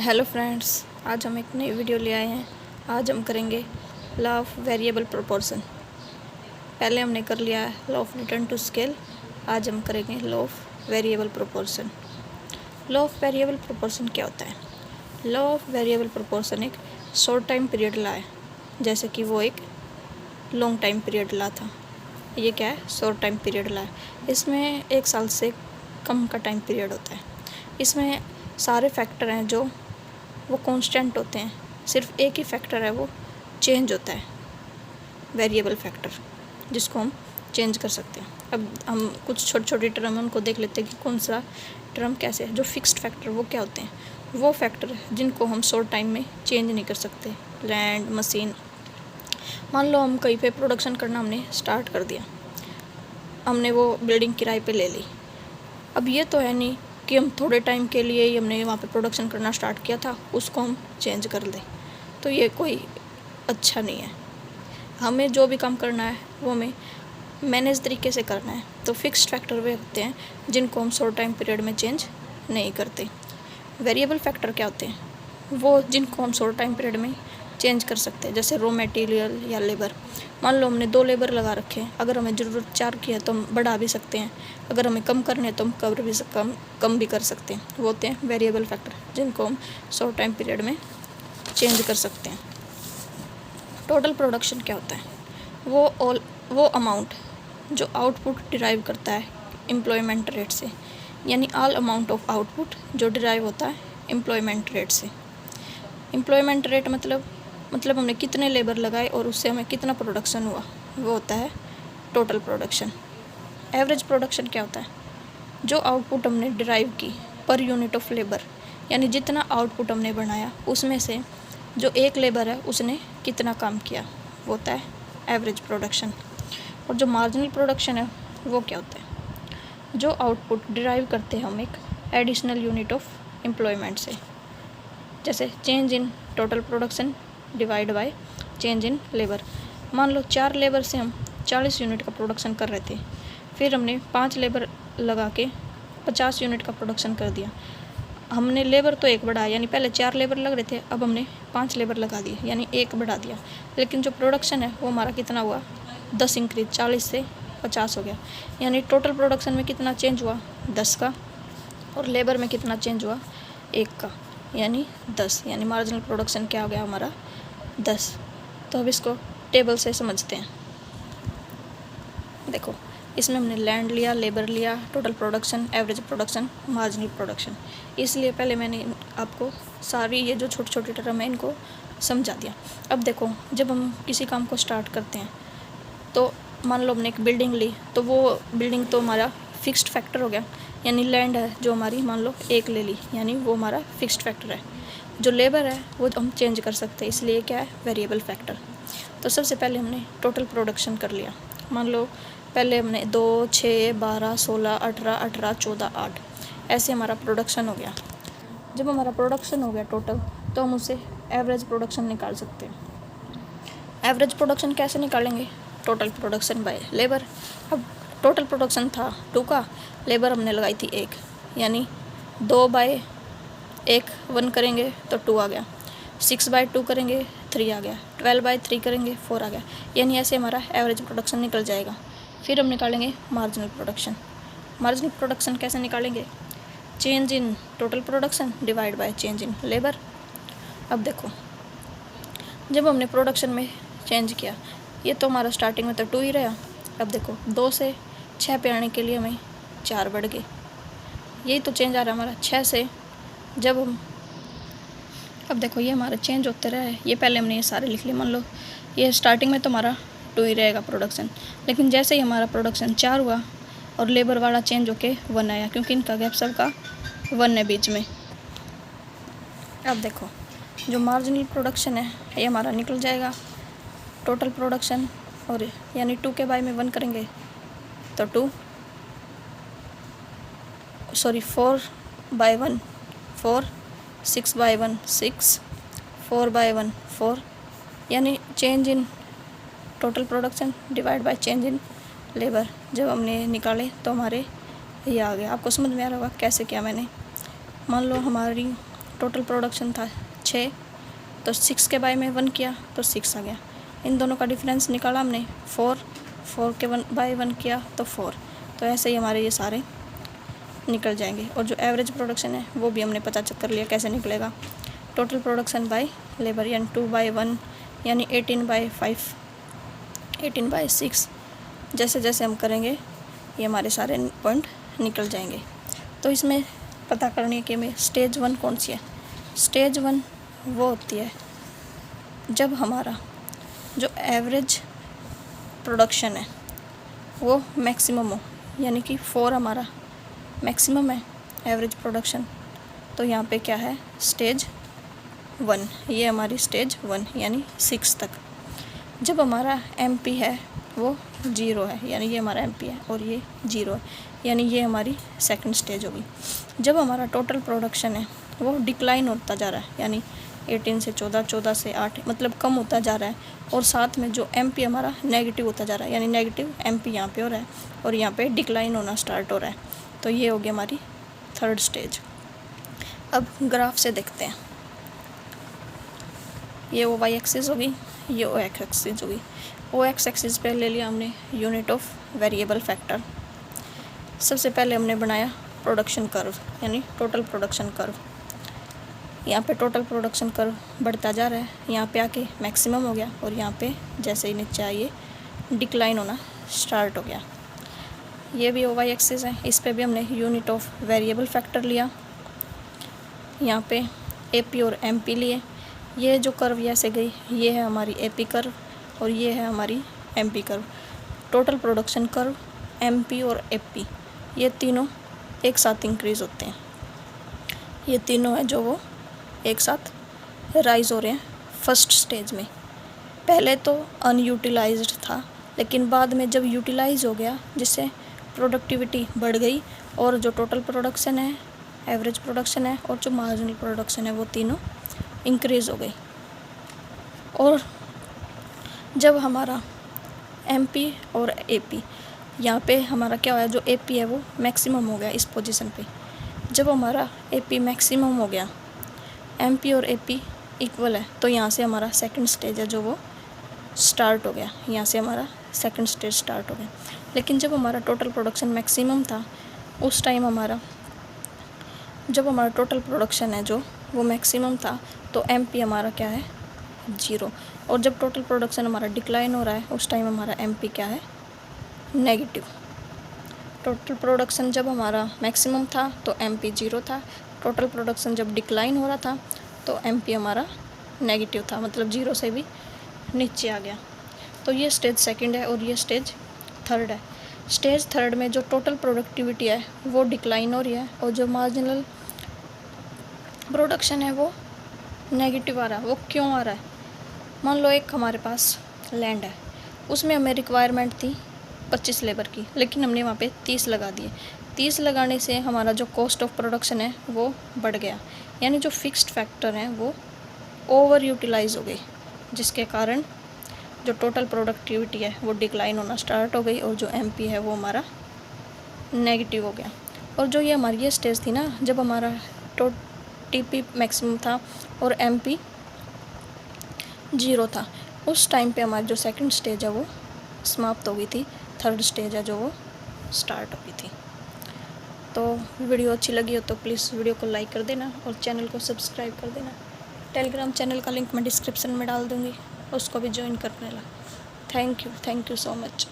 Hello friends, आज हम एक नई वीडियो ले आए हैं। आज हम करेंगे लॉ ऑफ वेरिएबल प्रोपोर्शन। पहले हमने कर लिया है law of return to scale. आज हम करेंगे law of variable proportion. Law of variable proportion क्या होता है? लॉ ऑफ वेरिएबल प्रोपोर्शन एक शॉर्ट टाइम पीरियड लॉ है, जैसे कि वो एक लॉन्ग टाइम पीरियड लॉ था। ये क्या है? शॉर्ट टाइम पीरियड लॉ है। इसमें 1 साल से कम का टाइम पीरियड होता है। इसमें सारे फैक्टर हैं जो वो कांस्टेंट होते हैं, सिर्फ एक ही फैक्टर है वो चेंज होता है, वेरिएबल फैक्टर, जिसको हम चेंज कर सकते हैं। अब हम कुछ छोटी छोटी टर्म उनको देख लेते हैं कि कौन सा टर्म कैसे है। जो फिक्स्ड फैक्टर वो क्या होते हैं? वो फैक्टर जिनको हम शॉर्ट टाइम में चेंज नहीं कर सकते। लैंड, मशीन, मान लो हम कहीं पे प्रोडक्शन करना हमने स्टार्ट कर दिया, हमने वो बिल्डिंग किराए पे ले ली। अब ये तो है नहीं कि हम थोड़े टाइम के लिए ही हमने वहाँ पे प्रोडक्शन करना स्टार्ट किया था, उसको हम चेंज कर दें, तो ये कोई अच्छा नहीं है। हमें जो भी काम करना है वो हमें मैनेज तरीके से करना है। तो फिक्स्ड फैक्टर वे होते हैं जिनको हम शॉर्ट टाइम पीरियड में चेंज नहीं करते। वेरिएबल फैक्टर क्या होते हैं? वो जिनको हम शॉर्ट टाइम पीरियड में चेंज कर सकते हैं, जैसे रॉ मटेरियल या लेबर। मान लो हमने 2 लेबर लगा रखे हैं, अगर हमें ज़रूरत 4 की है तो हम बढ़ा भी सकते हैं, अगर हमें कम करने हैं तो हम कम भी कर सकते हैं। वो होते हैं वेरिएबल फैक्टर जिनको हम शॉर्ट टाइम पीरियड में चेंज कर सकते हैं। टोटल प्रोडक्शन क्या होता है? वो अमाउंट जो आउटपुट डिराइव करता है एम्प्लॉयमेंट रेट से, यानी ऑल अमाउंट ऑफ आउटपुट जो डिराइव होता है एम्प्लॉयमेंट रेट से। एम्प्लॉयमेंट रेट मतलब हमने कितने लेबर लगाए और उससे हमें कितना प्रोडक्शन हुआ, वो होता है टोटल प्रोडक्शन। एवरेज प्रोडक्शन क्या होता है? जो आउटपुट हमने डिराइव की पर यूनिट ऑफ लेबर, यानी जितना आउटपुट हमने बनाया उसमें से जो एक लेबर है उसने कितना काम किया, वो होता है एवरेज प्रोडक्शन। और जो मार्जिनल प्रोडक्शन है वो क्या होता है? जो आउटपुट डिराइव करते हैं हम एक एडिशनल यूनिट ऑफ एम्प्लॉयमेंट से, जैसे change in total production divide by change in labour. मान लो 4 लेबर से हम 40 यूनिट का प्रोडक्शन कर रहे थे, फिर हमने 5 लेबर लगा के 50 यूनिट का प्रोडक्शन कर दिया। हमने लेबर तो 1 बढ़ाया, यानी पहले 4 लेबर लग रहे थे, अब हमने 5 लेबर लगा दिए, यानी 1 बढ़ा दिया। लेकिन जो प्रोडक्शन है वो हमारा कितना हुआ? 10 इंक्रीज, 40 से 50 हो गया। यानी टोटल प्रोडक्शन में कितना चेंज हुआ? 10 का। और लेबर में कितना चेंज हुआ? 1 का, यानी 10। यानी मार्जिनल प्रोडक्शन क्या हो गया हमारा? 10। तो अब इसको टेबल से समझते हैं। देखो, इसमें हमने लैंड लिया, लेबर लिया, total production, average production, marginal production. इसलिए पहले मैंने आपको सारी ये जो छोटे छोटे टर्म है इनको समझा दिया। अब देखो, जब हम किसी काम को स्टार्ट करते हैं तो मान लो हमने एक बिल्डिंग ली, तो वो बिल्डिंग तो हमारा फिक्स्ड फैक्टर हो गया, यानी लैंड है जो हमारी मान लो 1 ले ली, यानी वो हमारा फिक्स्ड फैक्टर है। जो लेबर है वो हम चेंज कर सकते हैं, इसलिए क्या है? Variable factor. तो सबसे पहले हमने टोटल प्रोडक्शन कर लिया। मान लो पहले हमने 2, 6, 12, 16, 18, 18, 14, 8 ऐसे हमारा प्रोडक्शन हो गया। जब हमारा प्रोडक्शन हो गया टोटल, तो हम उसे एवरेज प्रोडक्शन निकाल सकते हैं। एवरेज प्रोडक्शन कैसे निकालेंगे? Total production by labour. अब टोटल प्रोडक्शन था 2 का, लेबर हमने लगाई थी 1, यानी 2/1 1 करेंगे तो 2 आ गया, 6/2 करेंगे 3 आ गया, 12/3 करेंगे 4 आ गया। यानी ऐसे हमारा एवरेज प्रोडक्शन निकल जाएगा। फिर हम निकालेंगे मार्जिनल प्रोडक्शन। मार्जिनल प्रोडक्शन कैसे निकालेंगे? Change in total production divide by change in labour. अब देखो, जब हमने प्रोडक्शन में चेंज किया, ये तो हमारा स्टार्टिंग में तो 2 ही रहा। अब देखो, 2 से 6 पे आने के लिए हमें 4 बढ़ गए। यही तो चेंज आ रहा है हमारा 6 से। जब हम अब देखो, ये हमारा चेंज होते रहे। ये पहले हमने ये सारे लिख लिए। मान लो ये स्टार्टिंग में तो हमारा 2 ही रहेगा प्रोडक्शन, लेकिन जैसे ही हमारा प्रोडक्शन 4 हुआ और लेबर वाला चेंज होके 1 आया, क्योंकि इनका गैप सबका 1 है बीच में। अब देखो, जो मार्जिनल प्रोडक्शन है ये हमारा निकल जाएगा टोटल प्रोडक्शन, और यानी 2 के बाय में 1 करेंगे तो 4/1 4, 6/1 6, 4/1 4, यानी change in total production divide by change in labour. जब हमने निकाले तो हमारे ये आ गया। आपको समझ में आ रहा होगा कैसे किया मैंने। मान लो हमारी टोटल प्रोडक्शन था 6, तो 6 के बाय में 1 किया तो 6 आ गया। इन दोनों का डिफरेंस निकाला हमने 4 के 1 बाय 1 किया तो 4। तो ऐसे ही हमारे ये सारे निकल जाएंगे। और जो एवरेज प्रोडक्शन है वो भी हमने पता कर लिया कैसे निकलेगा। टोटल प्रोडक्शन बाय लेबर यानी 2 बाय 1 यानी 18 बाय 5, 18 बाय 6। जैसे जैसे हम करेंगे ये हमारे सारे पॉइंट निकल जाएंगे। तो इसमें पता करनी है कि हमें स्टेज 1 कौन सी है। स्टेज 1 वो होती है जब हमारा जो एवरेज प्रोडक्शन है वो मैक्सिमम हो, यानी कि 4 हमारा मैक्सिमम है एवरेज प्रोडक्शन। तो यहाँ पे क्या है स्टेज 1, ये हमारी स्टेज 1 यानी 6 तक। जब हमारा MP है वो 0 है, यानी ये हमारा MP है और ये 0 है, यानी ये हमारी सेकंड स्टेज होगी। जब हमारा टोटल प्रोडक्शन है वो डिक्लाइन होता जा रहा है, यानी 18 से 14, 14 से 8, मतलब कम होता जा रहा है, और साथ में जो MP हमारा नेगेटिव होता जा रहा है, यानी नेगेटिव MP यहाँ पे हो रहा है और यहाँ पे डिक्लाइन होना स्टार्ट हो रहा है। तो ये होगी हमारी थर्ड स्टेज। अब ग्राफ से देखते हैं। ये OY एक्सिस होगी, ये OX एक्सिस होगी। OX एक्सिस पे ले लिया हमने यूनिट ऑफ वेरिएबल फैक्टर। सबसे पहले हमने बनाया प्रोडक्शन कर्व, यानी टोटल प्रोडक्शन कर्व। यहाँ पे टोटल प्रोडक्शन कर्व बढ़ता जा रहा है, यहाँ पे आके मैक्सिमम हो गया और यहाँ पे जैसे ही नीचे आइए डिक्लाइन होना स्टार्ट हो गया। ये भी OY एक्सिस है, इस पे भी हमने यूनिट ऑफ वेरिएबल फैक्टर लिया। यहाँ पे AP और MP लिए। ये जो कर्व ऐसे गई ये है हमारी AP कर्व और ये है हमारी MP curve. Total production curve MP और AP ये तीनों एक साथ इंक्रीज़ होते हैं। ये तीनों हैं जो वो एक साथ राइज हो रहे हैं फर्स्ट स्टेज में। पहले तो अनयूटिलाइज्ड था, लेकिन बाद में जब यूटिलाइज हो गया जिससे प्रोडक्टिविटी बढ़ गई और जो टोटल प्रोडक्शन है, एवरेज प्रोडक्शन है और जो मार्जिनल प्रोडक्शन है वो तीनों इंक्रीज़ हो गई। और जब हमारा MP और AP यहाँ पे हमारा क्या हुआ, जो AP है वो मैक्सिमम हो गया इस पोजीशन पे। जब हमारा AP मैक्सिमम हो गया, MP और AP इक्वल है, तो यहाँ से हमारा सेकंड स्टेज है जो वो स्टार्ट हो गया। यहाँ से हमारा सेकंड स्टेज स्टार्ट हो गया। लेकिन जब हमारा टोटल प्रोडक्शन मैक्सिमम था उस टाइम जब हमारा टोटल प्रोडक्शन है जो वो मैक्सिमम था तो MP हमारा क्या है 0, और जब टोटल प्रोडक्शन हमारा डिक्लाइन हो रहा है उस टाइम हमारा MP क्या है नेगेटिव। टोटल प्रोडक्शन जब हमारा मैक्सिमम था तो MP 0 था, टोटल प्रोडक्शन जब डिक्लाइन हो रहा था तो MP हमारा नेगेटिव था, मतलब 0 से भी नीचे आ गया। तो ये स्टेज सेकंड है और ये स्टेज थर्ड है। स्टेज थर्ड में जो टोटल प्रोडक्टिविटी है वो डिक्लाइन हो रही है और जो मार्जिनल प्रोडक्शन है वो नेगेटिव आ रहा है। वो क्यों आ रहा है? मान लो एक हमारे पास लैंड है, उसमें हमें रिक्वायरमेंट थी 25 लेबर की, लेकिन हमने वहाँ पे 30 लगा दिए। 30 लगाने से हमारा जो कॉस्ट ऑफ प्रोडक्शन है वो बढ़ गया, यानी जो फिक्स्ड फैक्टर हैं वो ओवर यूटिलाइज हो गई, जिसके कारण जो टोटल प्रोडक्टिविटी है वो डिक्लाइन होना स्टार्ट हो गई और जो MP है वो हमारा नेगेटिव हो गया। और जो ये हमारी ये स्टेज थी ना, जब हमारा TP मैक्सिमम था और MP 0 था, उस टाइम पे हमारी जो सेकंड स्टेज है वो समाप्त हो गई थी। थर्ड स्टेज है जो वो स्टार्ट हो गई थी। तो वीडियो अच्छी लगी हो तो प्लीज़ वीडियो को लाइक कर देना और चैनल को सब्सक्राइब कर देना। टेलीग्राम चैनल का लिंक मैं डिस्क्रिप्शन में डाल दूँगी, उसको भी ज्वाइन कर लेना। Thank you so much.